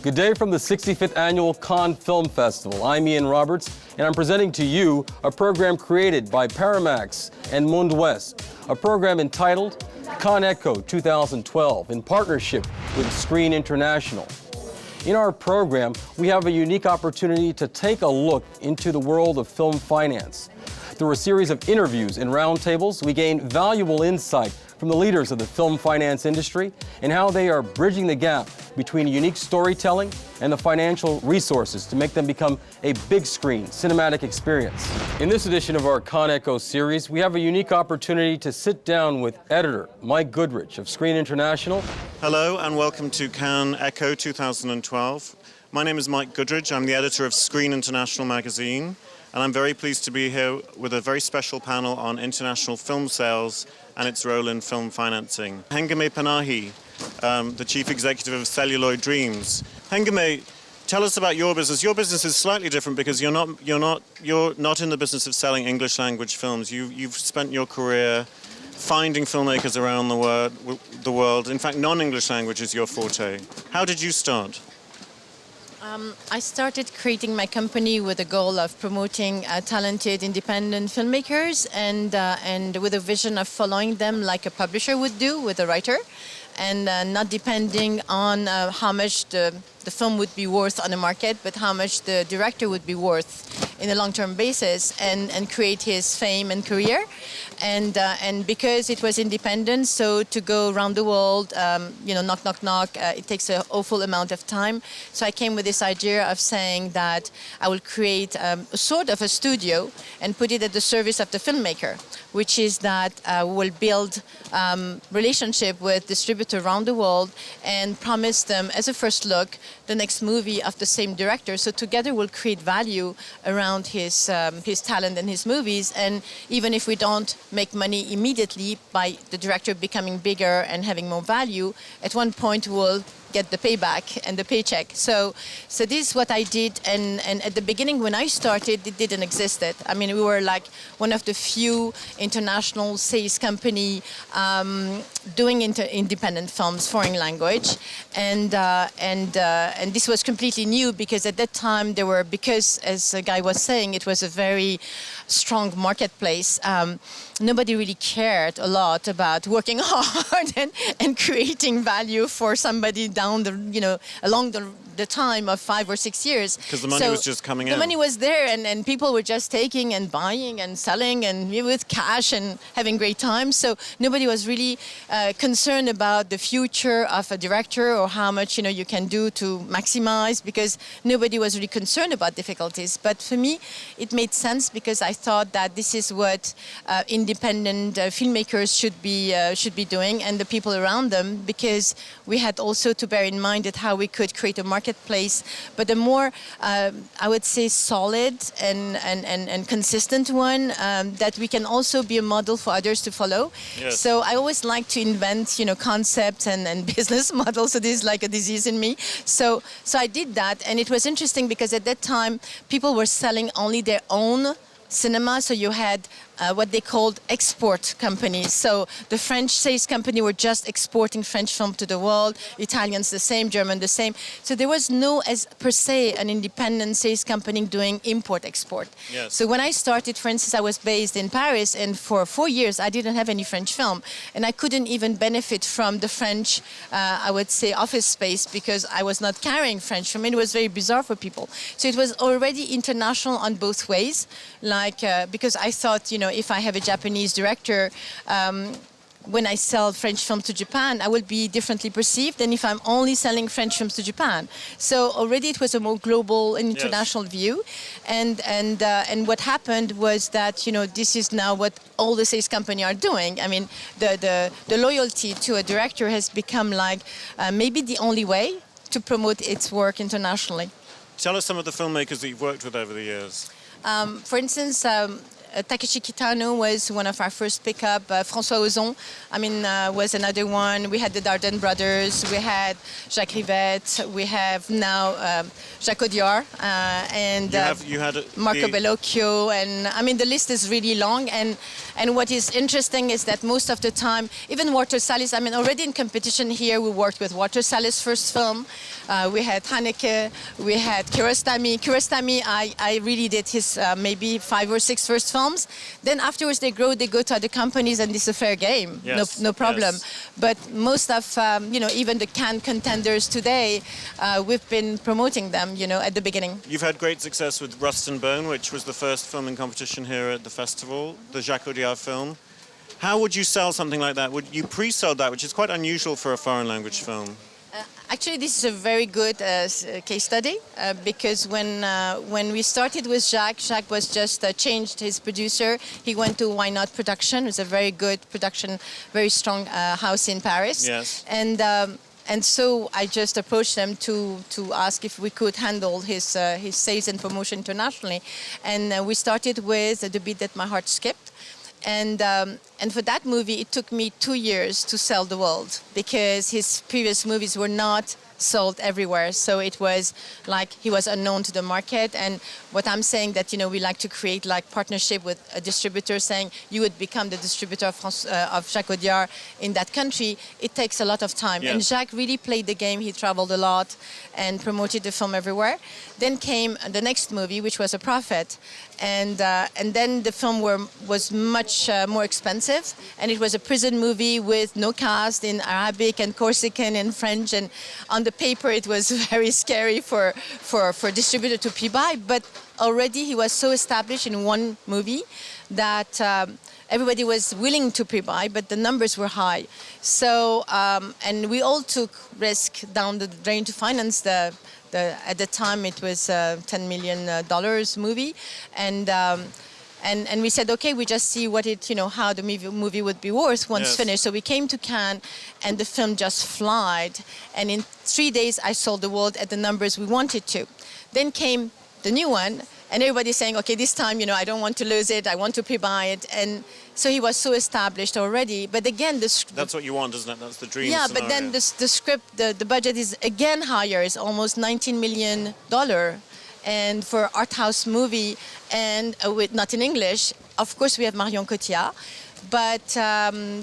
Good day from the 65th Annual Cannes Film Festival. I'm Ian Roberts, and I'm presenting to you a program created by Paramax and Monde Ouest, a program entitled Cannes Echo 2012 in partnership with Screen International. In our program, we have a unique opportunity to take a look into the world of film finance. Through a series of interviews and roundtables, we gain valuable insight from the leaders of the film finance industry and how they are bridging the gap between unique storytelling and the financial resources to make them become a big screen cinematic experience. In this edition of our Cannes Echo series, we have a unique opportunity to sit down with editor Mike GOODRIDGE of Screen International. Hello and welcome to Cannes Echo 2012. My name is Mike GOODRIDGE. I'm the editor of Screen International magazine, and I'm very pleased to be here with a very special panel on international film sales and its role in film financing. Hengameh PANAHI, the chief executive of Celluloid Dreams. Hengameh, tell us about your business. Your business is slightly different because you're not in the business of selling English language films. You've spent your career finding filmmakers around the world. In fact, non-English language is your forte. How did you start? I started creating my company with the goal of promoting talented independent filmmakers and with a vision of following them like a publisher would do with a writer, and not depending on how much the film would be worth on the market, but how much the director would be worth in a long-term basis, and create his fame and career. And because it was independent, so to go around the world, knock, it takes an awful amount of time. So I came with this idea of saying that I will create a sort of a studio and put it at the service of the filmmaker, which is that we'll build relationship with distributors around the world and promise them as a first look the next movie of the same director. So together we'll create value around his talent and his movies. And even if we don't make money immediately by the director becoming bigger and having more value, at one point we'll get the payback and the paycheck. So this is what I did, and at the beginning when I started, it didn't exist. I mean, we were like one of the few international sales company doing independent films, foreign language, and this was completely new because at that time because as a guy was saying, it was a very strong marketplace. Nobody really cared a lot about working hard and creating value for somebody along the time of 5 or 6 years. Because the money was just coming in. The money was there, and people were just taking and buying and selling and with cash and having great time. So nobody was really concerned about the future of a director or how much you can do to maximize, because nobody was really concerned about difficulties. But for me, it made sense because I thought that this is what independent filmmakers should be doing, and the people around them, because we had also to bear in mind that how we could create a marketplace, but a more, I would say, solid and consistent one, that we can also be a model for others to follow. Yes. So I always like to invent, concepts and business models. So this is like a disease in me. So I did that, and it was interesting because at that time people were selling only their own cinema. So you had what they called export companies. So the French sales company were just exporting French film to the world, Italians the same, German the same. So there was no, as per se, an independent sales company doing import-export. Yes. So when I started, for instance, I was based in Paris, and for 4 years I didn't have any French film, and I couldn't even benefit from the French, I would say, office space, because I was not carrying French film. It was very bizarre for people. So it was already international on both ways, because I thought, if I have a Japanese director, when I sell French film to Japan, I will be differently perceived than if I'm only selling French films to Japan. So already it was a more global and international view. And what happened was that, this is now what all the sales companies are doing. I mean, the loyalty to a director has become like maybe the only way to promote its work internationally. Tell us some of the filmmakers that you've worked with over the years. For instance, Takeshi Kitano was one of our first pickup. François Ozon, was another one. We had the Dardenne brothers. We had Jacques Rivette. We have now Jacques Audiard and you had Marco Bellocchio. And the list is really long. And what is interesting is that most of the time, even Walter Salles, already in competition here, we worked with Walter Salles' first film. We had Haneke. We had Kiarostami. Kiarostami, I really did his maybe 5 or 6 first films. Then afterwards they grow, they go to other companies, and it's a fair game. Yes, no problem. yes. But most of, even the Cannes contenders today, we've been promoting them, at the beginning. You've had great success with Rust and Bone, which was the first film in competition here at the festival, the Jacques Audiard film. How would you sell something like that? Would you pre-sell that, which is quite unusual for a foreign language film? Actually, this is a very good case study because when we started with Jacques was just changed his producer. He went to Why Not Production. It was a very good production, very strong house in Paris. Yes. And so I just approached them to ask if we could handle his sales and promotion internationally. And we started with The Beat That My Heart Skipped. And for that movie, it took me 2 years to sell the world because his previous movies were not sold everywhere. So it was like he was unknown to the market. And what I'm saying that, we like to create like partnership with a distributor saying you would become the distributor of Jacques Audiard in that country. It takes a lot of time. Yeah. And Jacques really played the game. He traveled a lot and promoted the film everywhere. Then came the next movie, which was A Prophet. And then the film was much more expensive. And it was a prison movie with no cast in Arabic and Corsican and French. And on the paper, it was very scary for distributor to pre-buy. But already he was so established in one movie that everybody was willing to pre-buy, but the numbers were high. So, and we all took risk down the drain to finance at the time it was $10 million movie. And we said, okay, we just see what how the movie would be worth once Yes. finished. So we came to Cannes, and the film just flied. And in 3 days, I sold the world at the numbers we wanted to. Then came the new one, and everybody's saying, okay, this time, I don't want to lose it. I want to pre-buy it. And so he was so established already. But again, That's what you want, isn't it? That's the dream yeah, scenario. but then the script, the budget is again higher. It's almost $19 million. And for art house movie, and with not in English, of course we have Marion Cotillard, but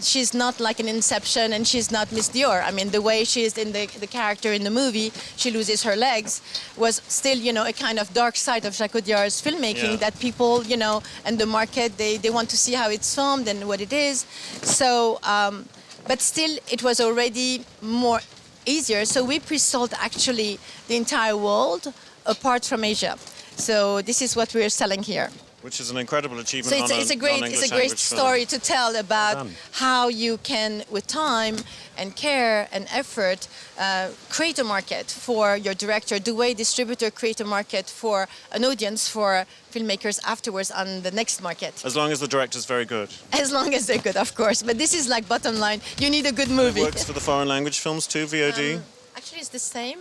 she's not like an Inception, and she's not Miss Dior. The way she is in the character in the movie, she loses her legs, was still, a kind of dark side of Jacques Audiard's filmmaking that people, and the market, they want to see how it's filmed and what it is. So, but still, it was already more easier. So we pre-sold actually the entire world, apart from Asia. So this is what we're selling here. Which is an incredible achievement. So it's a great story to tell about how you can, with time and care and effort, create a market for your director, the way distributor create a market for an audience, for filmmakers afterwards on the next market. As long as the director's very good. As long as they're good, of course. But this is like bottom line. You need a good movie. It works for the foreign language films too, VOD? Actually, it's the same,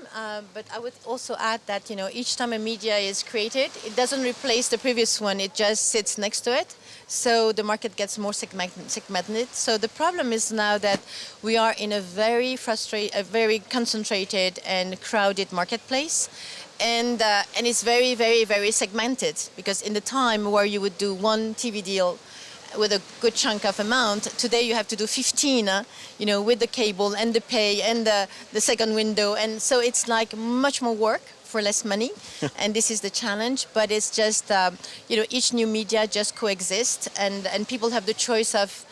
but I would also add that, each time a media is created, it doesn't replace the previous one, it just sits next to it. So the market gets more segmented. So the problem is now that we are in a very concentrated and crowded marketplace. And it's very, very, very segmented, because in the time where you would do one TV deal with a good chunk of amount, today you have to do 15, with the cable and the pay and the second window. And so it's like much more work for less money. And this is the challenge, but it's just, each new media just coexists, and people have the choice of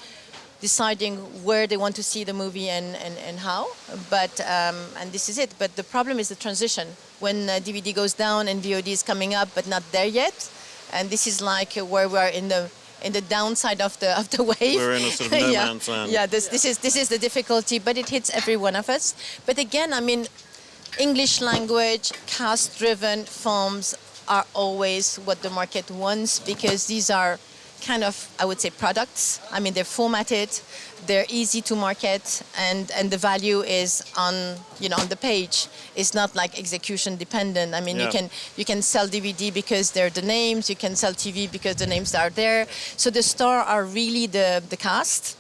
deciding where they want to see the movie and how. But, and this is it. But the problem is the transition. When DVD goes down and VOD is coming up, but not there yet. And this is like where we are in the downside of the wave. We're in a sort of no man's land. Yeah, this is the difficulty, but it hits every one of us. But again, English language, cast-driven films are always what the market wants, because these are kind of, I would say, products. I mean, they're formatted, they're easy to market, and the value is on, you know, on the page. It's not like execution dependent. I mean, you can sell DVD because they're the names, you can sell TV because the names are there. So the star are really the cast,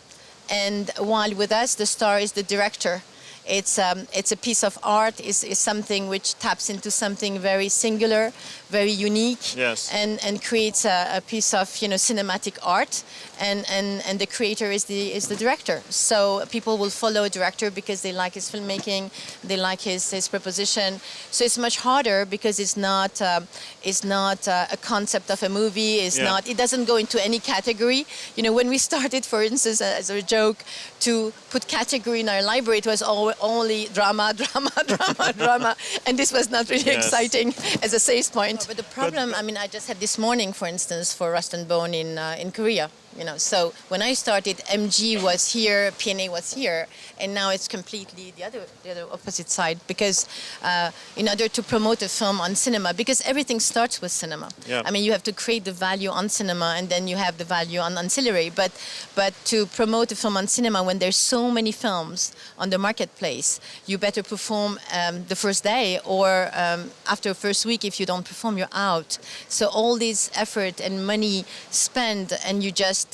and while with us, the star is the director. It's a piece of art, is something which taps into something very singular, very unique, and creates a piece of, you know, cinematic art. And the creator is the director. So people will follow a director because they like his filmmaking, they like his proposition. So it's much harder because it's not a concept of a movie. It doesn't go into any category. You know, when we started, for instance, as a joke, to put category in our library, it was only drama, and this was not really exciting as a sales point. But the problem, I mean, I just had this morning, for instance, for Rust and Bone in Korea. You know, so when I started, MG was here, PNA was here, and now it's completely the other opposite side. Because in order to promote a film on cinema, because everything starts with cinema. Yeah. I mean, you have to create the value on cinema, and then you have the value on ancillary. But to promote a film on cinema, when there's so many films on the marketplace, you better perform the first day, or after first week. If you don't perform, you're out. So all this effort and money spent, and you just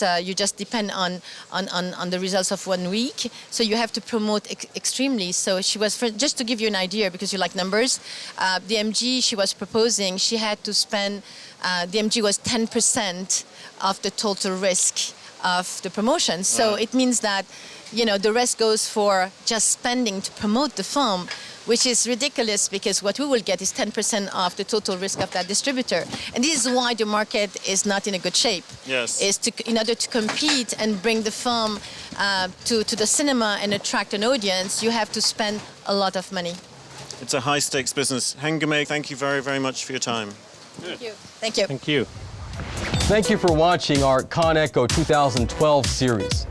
depend on the results of 1 week. So you have to promote extremely. So she was, just to give you an idea, because you like numbers, the MG she was proposing, she had to spend, the MG was 10% of the total risk of the promotion. So it means that, you know, the rest goes for just spending to promote the film, which is ridiculous, because what we will get is 10% of the total risk of that distributor. And this is why the market is not in a good shape. Yes. In order to compete and bring the film to the cinema and attract an audience, you have to spend a lot of money. It's a high-stakes business. Hengameh, thank you very, very much for your time. Thank you. Thank you. Thank you. Thank you for watching our Con Echo 2012 series.